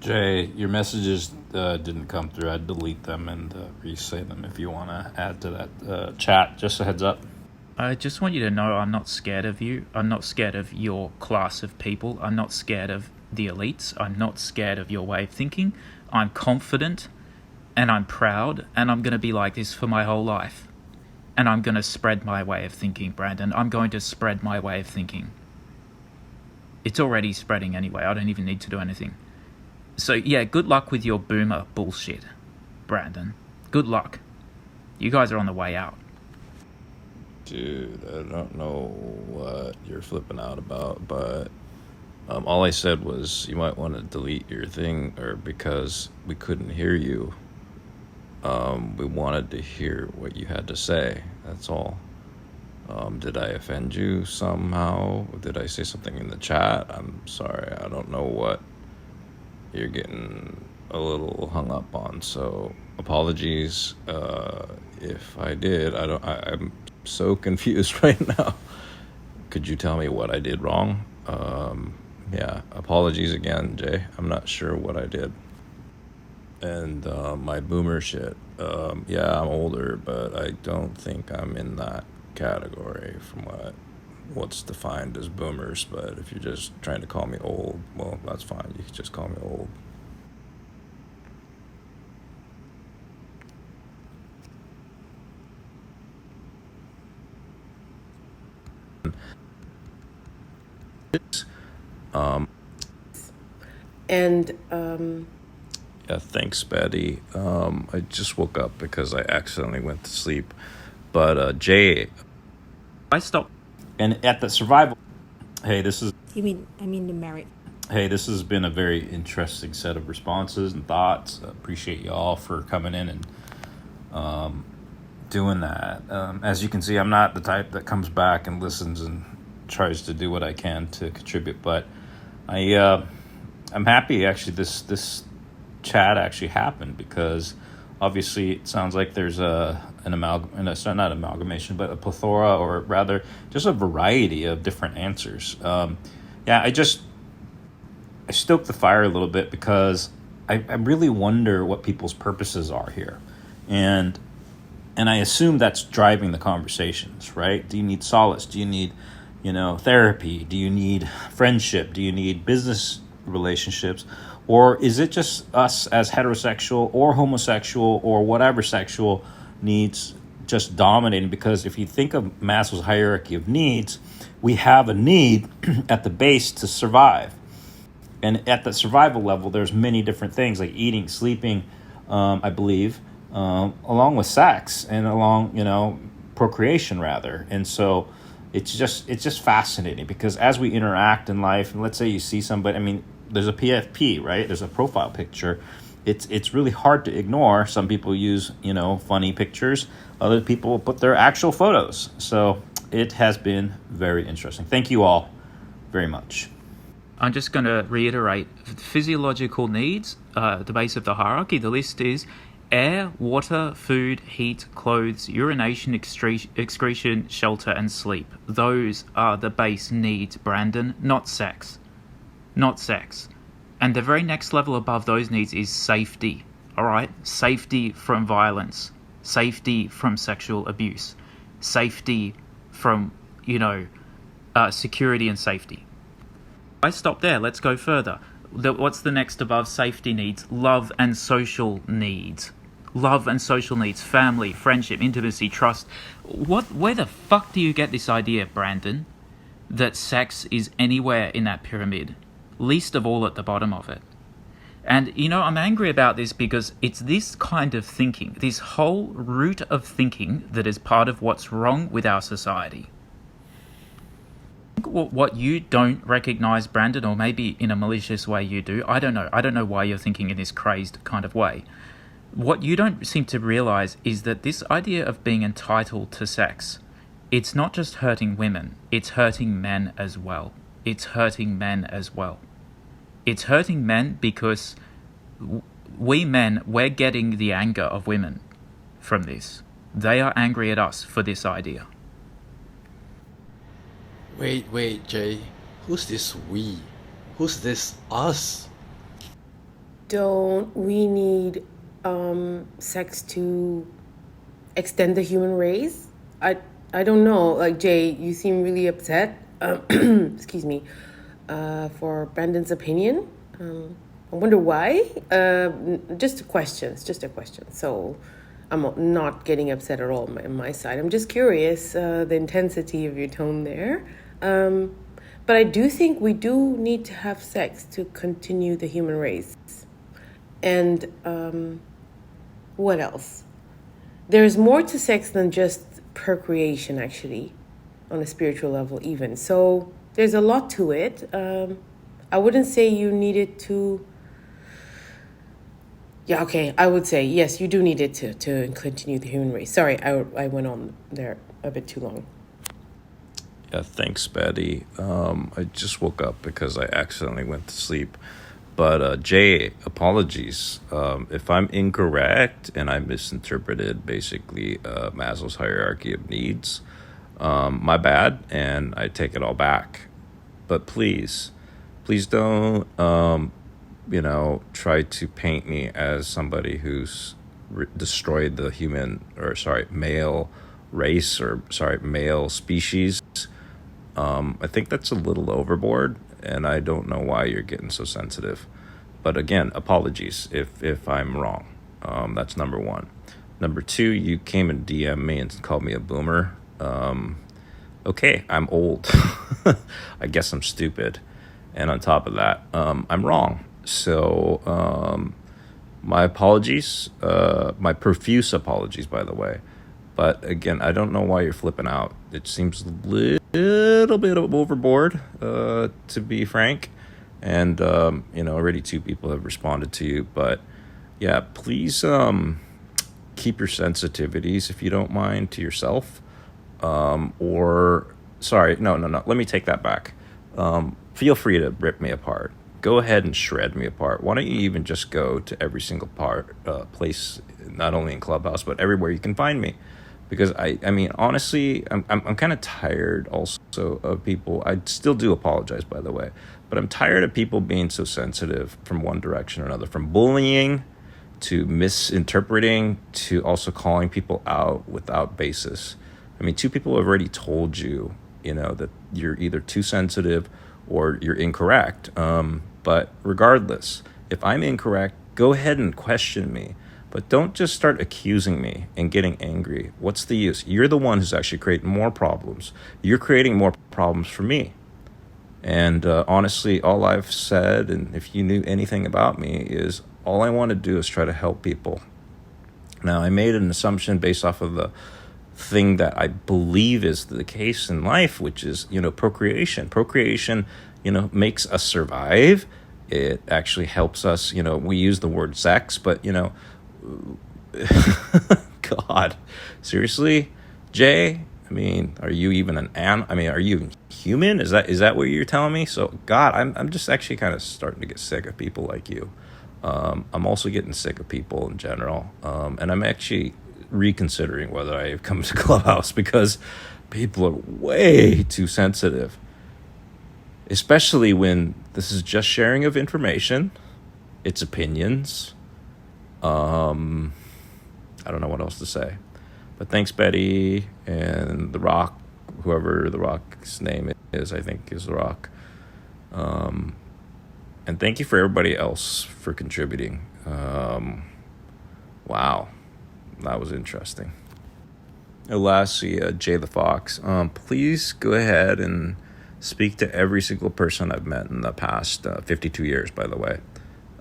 Jay, your messages didn't come through. I'd delete them and re-say them if you want to add to that chat. Just a heads up. I just want you to know I'm not scared of you. I'm not scared of your class of people. I'm not scared of the elites. I'm not scared of your way of thinking. I'm confident and I'm proud, and I'm going to be like this for my whole life. And I'm going to spread my way of thinking, Brandon. I'm going to spread my way of thinking. It's already spreading anyway. I don't even need to do anything. So yeah, good luck with your boomer bullshit, Brandon. Good luck. You guys are on the way out. Dude, I don't know what you're flipping out about, but all I said was you might want to delete your thing, or because we couldn't hear you. We wanted to hear what you had to say. That's all. Did I offend you somehow? Did I say something in the chat? I'm sorry. I don't know what you're getting a little hung up on. So apologies if I did. I'm so confused right now. Could you tell me what I did wrong? Yeah, apologies again, Jay. I'm not sure what I did. And my boomer shit. Yeah, I'm older, but I don't think I'm in that category from what's defined as boomers. But if you're just trying to call me old, well, that's fine. You can just call me old. And Yeah, thanks, Betty. I just woke up because I accidentally went to sleep. But Jay, I stopped. and at the survival, hey, I mean the merit. hey, this has been a very interesting set of responses and thoughts. Appreciate y'all for coming in and doing that. As you can see, I'm not the type that comes back and listens and tries to do what I can to contribute, but I'm happy actually this chat actually happened, because obviously it sounds like there's an not amalgamation, but a plethora, or rather just a variety of different answers. Yeah, I stoked the fire a little bit, because I really wonder what people's purposes are here, and I assume that's driving the conversations, right? Do you need solace? Do you need, therapy? Do you need friendship? Do you need business relationships? Or is it just us as heterosexual or homosexual or whatever sexual needs just dominating? Because if you think of Maslow's hierarchy of needs, we have a need at the base to survive. And at the survival level, there's many different things like eating, sleeping, I believe, along with sex and procreation rather. And so it's just fascinating, because as we interact in life, and let's say you see somebody, I mean, there's a PFP, right? There's a profile picture. It's really hard to ignore. Some people use, funny pictures. Other people put their actual photos. So it has been very interesting. Thank you all very much. I'm just going to reiterate physiological needs, the base of the hierarchy. The list is air, water, food, heat, clothes, urination, excretion, shelter, and sleep. Those are the base needs, Brandon, not sex. Not sex. And the very next level above those needs is safety. All right? Safety from violence. Safety from sexual abuse. Safety from, security and safety. I stop there. Let's go further. What's the next above safety needs? Love and social needs. Love and social needs. Family, friendship, intimacy, trust. Where the fuck do you get this idea, Brandon, that sex is anywhere in that pyramid? Least of all at the bottom of it. And, I'm angry about this because it's this kind of thinking, this whole root of thinking, that is part of what's wrong with our society. What you don't recognize, Brandon, or maybe in a malicious way you do, I don't know why you're thinking in this crazed kind of way. What you don't seem to realize is that this idea of being entitled to sex, it's not just hurting women, it's hurting men as well. It's hurting men as well. It's hurting men because we men, we're getting the anger of women from this. They are angry at us for this idea. Wait, Jay. Who's this we? Who's this us? don't we need sex to extend the human race? I don't know. Like Jay, you seem really upset. Excuse me. For Brandon's opinion. I wonder why. Just a question. It's just a question. So I'm not getting upset at all on my side. I'm just curious the intensity of your tone there. But I do think we do need to have sex to continue the human race. And what else? There's more to sex than just procreation, actually, on a spiritual level, even. So there's a lot to it. I wouldn't say you needed to. Yeah, okay. I would say yes, you do need it to continue the human race. Sorry, I went on there a bit too long. Yeah, thanks, Betty. I just woke up because I accidentally went to sleep. But Jay, apologies. If I'm incorrect and I misinterpreted basically Maslow's hierarchy of needs, my bad, and I take it all back. But please don't, try to paint me as somebody who's destroyed the male race, or male species. I think that's a little overboard, and I don't know why you're getting so sensitive. But again, apologies if I'm wrong. That's number one. Number two, you came and DM me and called me a boomer. Okay, I'm old. I guess I'm stupid. And on top of that, I'm wrong. So my apologies, my profuse apologies, by the way. But again, I don't know why you're flipping out. It seems a little bit overboard, to be frank. And, already 2 people have responded to you. But yeah, please keep your sensitivities, if you don't mind, to yourself. No. Let me take that back. Feel free to rip me apart. Go ahead and shred me apart. Why don't you even just go to every single place, not only in Clubhouse, but everywhere you can find me? Because I mean, honestly, I'm kind of tired also of people. I still do apologize, by the way, but I'm tired of people being so sensitive from one direction or another, from bullying to misinterpreting to also calling people out without basis. I mean, 2 people have already told you, that you're either too sensitive or you're incorrect. But regardless, if I'm incorrect, go ahead and question me. But don't just start accusing me and getting angry. What's the use? You're the one who's actually creating more problems. You're creating more problems for me. And honestly, all I've said, and if you knew anything about me, is all I want to do is try to help people. Now, I made an assumption based off of the thing that I believe is the case in life, which is, procreation. Procreation, makes us survive. It actually helps us, we use the word sex, but, God, seriously, Jay? I mean, are you even are you human? Is that what you're telling me? So, God, I'm just actually kind of starting to get sick of people like you. I'm also getting sick of people in general, and I'm actually reconsidering whether I come to Clubhouse because people are way too sensitive, especially when this is just sharing of information, it's opinions. I don't know what else to say. But thanks, Betty, and The Rock, whoever The Rock's name is, I think is The Rock. And thank you for everybody else for contributing. Wow, that was interesting. Lastly, Jay the Fox, please go ahead and speak to every single person I've met in the past 52 years, by the way.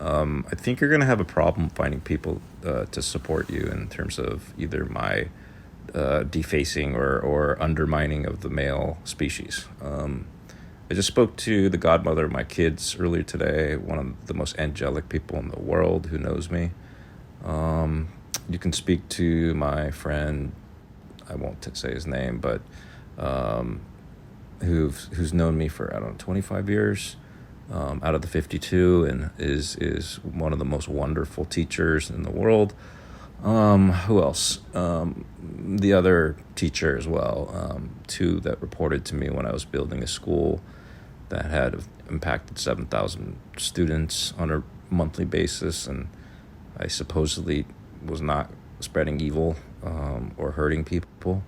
I think you're going to have a problem finding people to support you in terms of either my defacing or undermining of the male species. I just spoke to the godmother of my kids earlier today, one of the most angelic people in the world who knows me. You can speak to my friend, I won't say his name, but who's known me for, 25 years. Out of the 52, and is one of the most wonderful teachers in the world. Who else? The other teacher as well, 2 that reported to me when I was building a school that had impacted 7,000 students on a monthly basis, and I supposedly was not spreading evil or hurting people.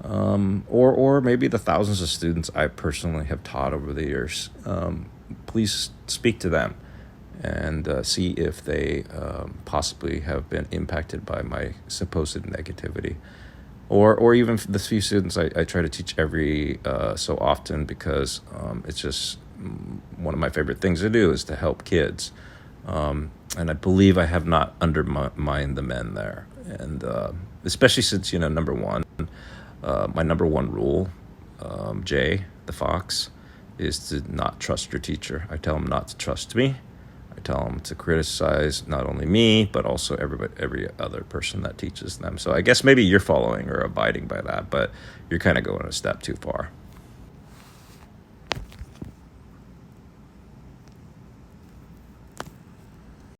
Or maybe the thousands of students I personally have taught over the years. Please speak to them and see if they possibly have been impacted by my supposed negativity. Or even the few students I try to teach every so often, because it's just one of my favorite things to do is to help kids. And I believe I have not undermined the men there. And especially since, number one, my number one rule, Jay, the Fox, is to not trust your teacher. I tell them not to trust me. I tell them to criticize not only me, but also every other person that teaches them. So I guess maybe you're following or abiding by that, but you're kind of going a step too far.